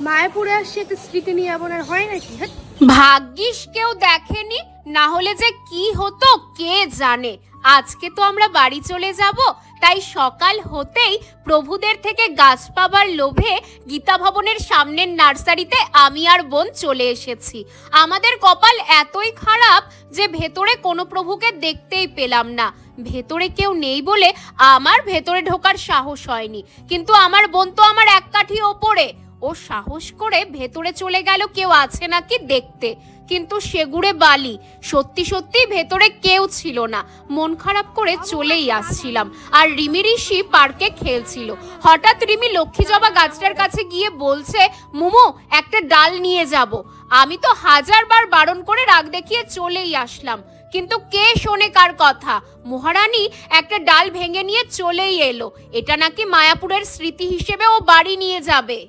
মায়াপুরে আসছে একটা স্মৃতি নিয়ে আপনার হয় নাকি? ভাগ্যিস কেউ দেখেনি, না হলে যে কি হতো কে জানে। আজকে তো আমরা বাড়ি চলে যাব, তাই সকাল হতেই প্রভুদের থেকে গাছ পাবার লোভে গীতা ভবনের সামনের নার্সারিতে আমি আর বোন চলে এসেছি। আমাদের কপাল এতই খারাপ যে ভেতরে কোনো প্রভুকে দেখতেই পেলাম না। ভেতরে কেউ নেই বলে আমার ভেতরে ঢোকার সাহস হয়নি, কিন্তু আমার বোন তো আমার এক কাঠি ওপরে। ও সাহস করে ভেতরে চলে গেল কেউ আছে নাকি দেখতে, কিন্তু সেগুড়ে বালি, সত্যি সত্যি ভেতরে কেউ ছিল না। মন খারাপ করে চলেই আসছিলাম, আর রিমি ঋষি পার্কে খেলছিল। হঠাৎ রিমি লক্ষ্মী জবা গাছটার কাছে গিয়ে বলছে, মুমু একটা ডাল নিয়ে যাব। আমি তো 1000 বার বারণ করে রাগ দেখিয়ে চলেই আসলাম, কিন্তু কে শোনে কার কথা। মহারানী একটা ডাল ভেঙে নিয়ে চলেই এলো। এটা নাকি মায়াপুরের স্মৃতি হিসেবে ও বাড়ি নিয়ে যাবে।